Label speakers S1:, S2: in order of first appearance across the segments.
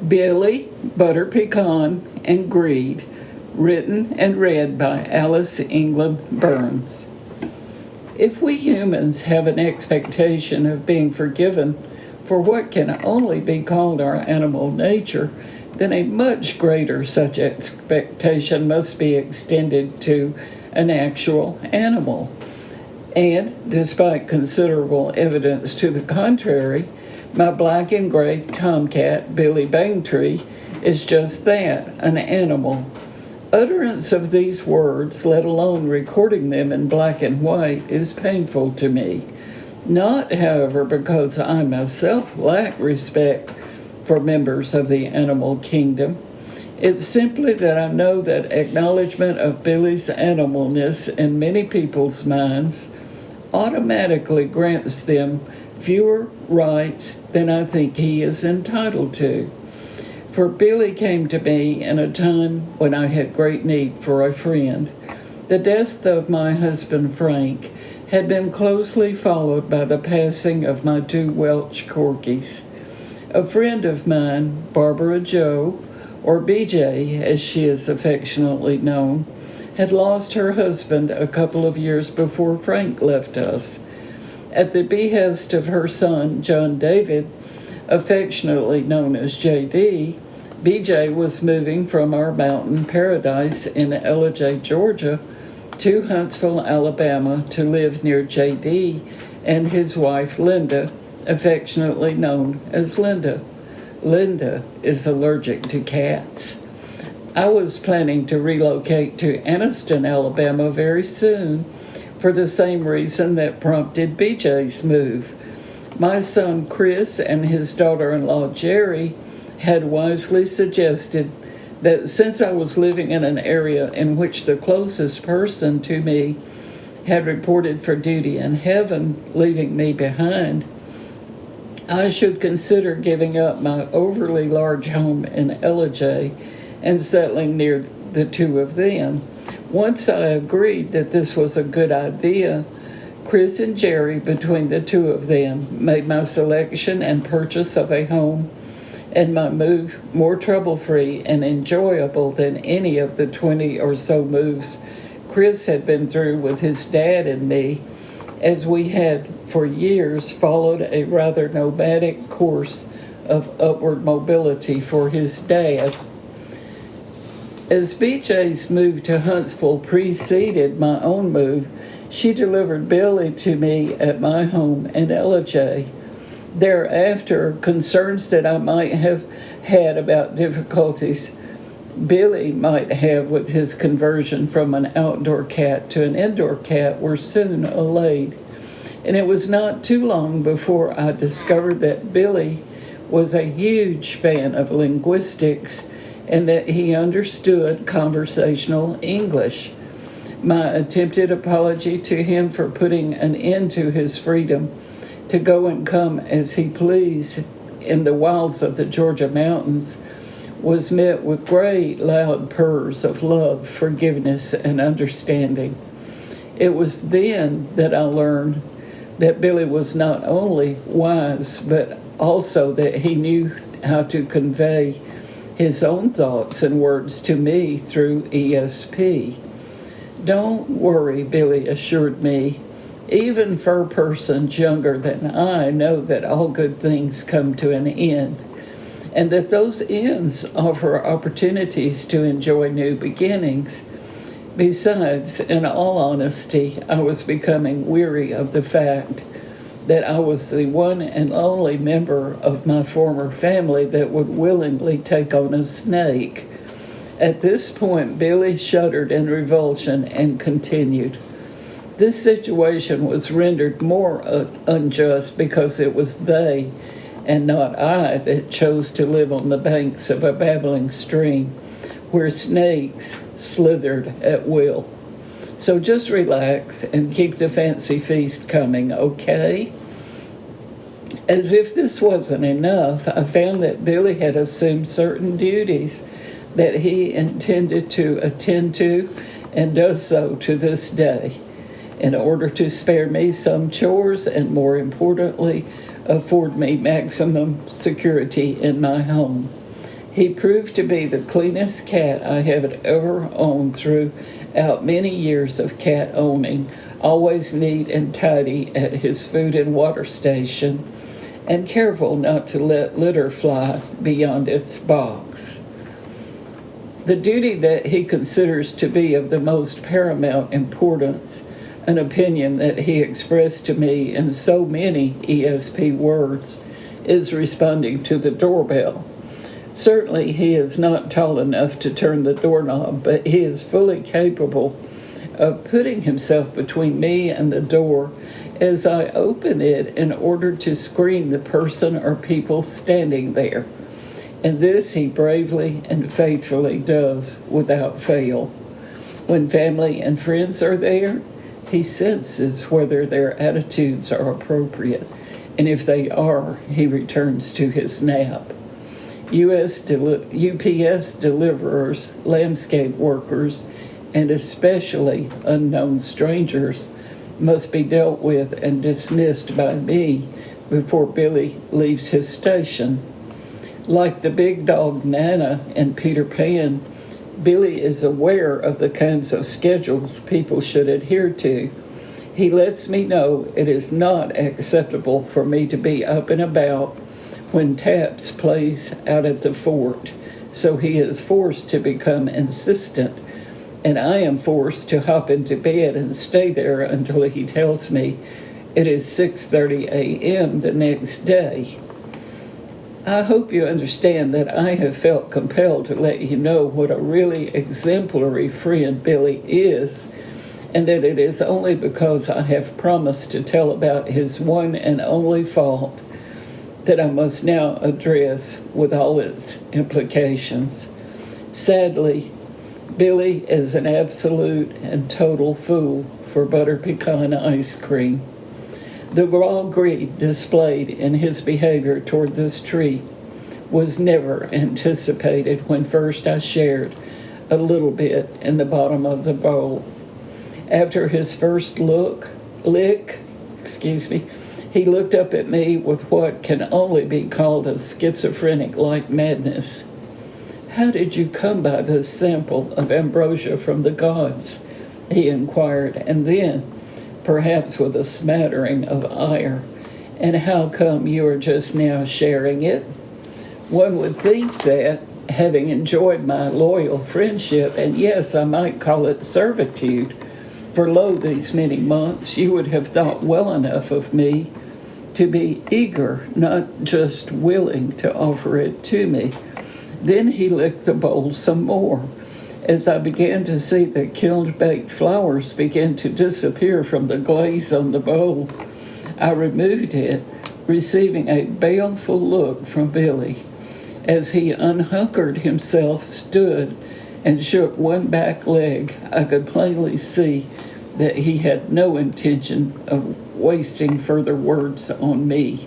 S1: Billy, Butter Pecan, and Greed, written and read by Alice England Burns. If we humans have an expectation of being forgiven for what can only be called our animal nature, then a much greater such expectation must be extended to an actual animal. And despite considerable evidence to the contrary, my black and gray tomcat, Billy Bangtree, is just that, an animal. Utterance of these words, let alone recording them in black and white, is painful to me. Not, however, because I myself lack respect for members of the animal kingdom. It's simply that I know that acknowledgement of Billy's animalness in many people's minds automatically grants them fewer rights than I think he is entitled to. For Billy came to me in a time when I had great need for a friend. The death of my husband Frank had been closely followed by the passing of my two Welsh corgis. A friend of mine, Barbara Jo, or BJ as she is affectionately known, had lost her husband a couple of years before Frank left us. At the behest of her son, John David, affectionately known as JD, BJ was moving from our mountain paradise in Ellijay, Georgia, to Huntsville, Alabama, to live near JD and his wife, Linda, affectionately known as Linda. Linda is allergic to cats. I was planning to relocate to Anniston, Alabama very soon, for the same reason that prompted BJ's move. My son Chris and his daughter-in-law Jerry had wisely suggested that since I was living in an area in which the closest person to me had reported for duty in heaven, leaving me behind, I should consider giving up my overly large home in Ellijay and settling near the two of them. Once I agreed that this was a good idea, Chris and Jerry, between the two of them, made my selection and purchase of a home and my move more trouble-free and enjoyable than any of the 20 or so moves Chris had been through with his dad and me, as we had for years followed a rather nomadic course of upward mobility for his dad. As BJ's move to Huntsville preceded my own move, she delivered Billy to me at my home in Ellijay. Thereafter, concerns that I might have had about difficulties Billy might have with his conversion from an outdoor cat to an indoor cat were soon allayed. And it was not too long before I discovered that Billy was a huge fan of linguistics and that he understood conversational English. My attempted apology to him for putting an end to his freedom to go and come as he pleased in the wilds of the Georgia mountains was met with great loud purrs of love, forgiveness, and understanding. It was then that I learned that Billy was not only wise, but also that he knew how to convey his own thoughts and words to me through ESP. "Don't worry," Billy assured me. "Even fur persons younger than I know that all good things come to an end, and that those ends offer opportunities to enjoy new beginnings. Besides, in all honesty, I was becoming weary of the fact that I was the one and only member of my former family that would willingly take on a snake." At this point, Billy shuddered in revulsion and continued. This situation was rendered more unjust because it was they and not I that chose to live on the banks of a babbling stream where snakes slithered at will. So just relax and keep the fancy feast coming, okay? As if this wasn't enough, I found that Billy had assumed certain duties that he intended to attend to and does so to this day, in order to spare me some chores and, more importantly, afford me maximum security in my home. He proved to be the cleanest cat I have ever owned throughout many years of cat owning, always neat and tidy at his food and water station, and careful not to let litter fly beyond its box. The duty that he considers to be of the most paramount importance, an opinion that he expressed to me in so many ESP words, is responding to the doorbell. Certainly he is not tall enough to turn the doorknob, but he is fully capable of putting himself between me and the door as I open it in order to screen the person or people standing there. And this he bravely and faithfully does without fail. When family and friends are there, he senses whether their attitudes are appropriate, and if they are, he returns to his nap. UPS deliverers, landscape workers, and especially unknown strangers must be dealt with and dismissed by me before Billy leaves his station. Like the big dog Nana and Peter Pan, Billy is aware of the kinds of schedules people should adhere to. He lets me know it is not acceptable for me to be up and about when Taps plays out at the fort, so he is forced to become insistent, and I am forced to hop into bed and stay there until he tells me it is 6:30 a.m. the next day. I hope you understand that I have felt compelled to let you know what a really exemplary friend Billy is, and that it is only because I have promised to tell about his one and only fault that I must now address with all its implications. Sadly, Billy is an absolute and total fool for butter pecan ice cream. The raw greed displayed in his behavior toward this treat was never anticipated when first I shared a little bit in the bottom of the bowl. After his first lick, he looked up at me with what can only be called a schizophrenic-like madness. "How did you come by this sample of ambrosia from the gods?" he inquired, and then, perhaps with a smattering of ire, "And how come you are just now sharing it?" One would think that, having enjoyed my loyal friendship, and yes, I might call it servitude, for lo these many months, you would have thought well enough of me to be eager, not just willing, to offer it to me. Then he licked the bowl some more. As I began to see the kiln-baked flowers begin to disappear from the glaze on the bowl, I removed it, receiving a baleful look from Billy. As he unhunkered himself, stood, and shook one back leg, I could plainly see that he had no intention of wasting further words on me.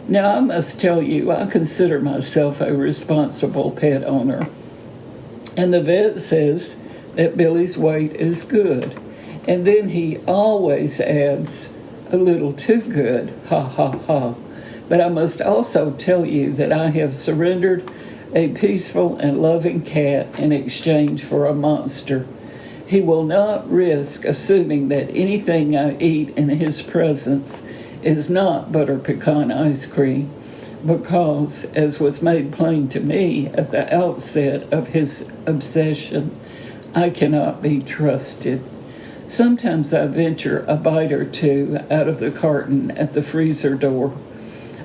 S1: Now, I must tell you, I consider myself a responsible pet owner. And the vet says that Billy's weight is good. And then he always adds, a little too good, ha ha ha. But I must also tell you that I have surrendered a peaceful and loving cat in exchange for a monster. He will not risk assuming that anything I eat in his presence is not butter pecan ice cream, because, as was made plain to me at the outset of his obsession, I cannot be trusted. Sometimes I venture a bite or two out of the carton at the freezer door,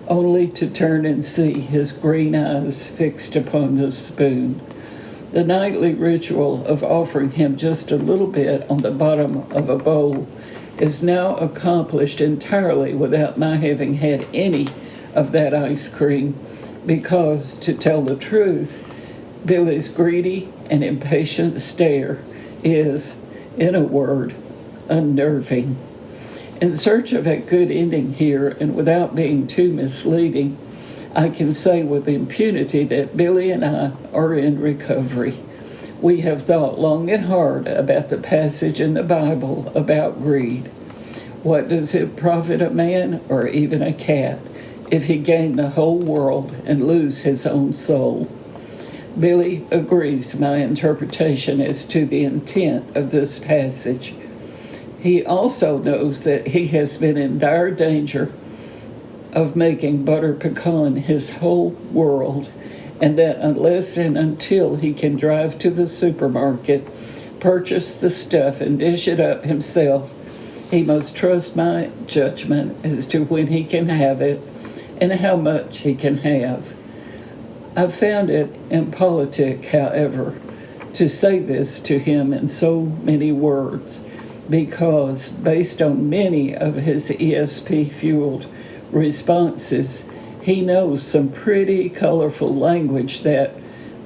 S1: only to turn and see his green eyes fixed upon the spoon. The nightly ritual of offering him just a little bit on the bottom of a bowl is now accomplished entirely without my having had any of that ice cream, because, to tell the truth, Billy's greedy and impatient stare is, in a word, unnerving. In search of a good ending here, and without being too misleading, I can say with impunity that Billy and I are in recovery. We have thought long and hard about the passage in the Bible about greed. What does it profit a man, or even a cat, if he gain the whole world and lose his own soul? Billy agrees my interpretation as to the intent of this passage. He also knows that he has been in dire danger of making butter pecan his whole world, and that unless and until he can drive to the supermarket, purchase the stuff, and dish it up himself, he must trust my judgment as to when he can have it and how much he can have. I've found it impolitic, however, to say this to him in so many words, because based on many of his ESP-fueled responses, he knows some pretty colorful language that,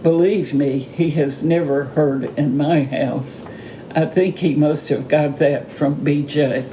S1: believe me, he has never heard in my house. I think he must have got that from BJ.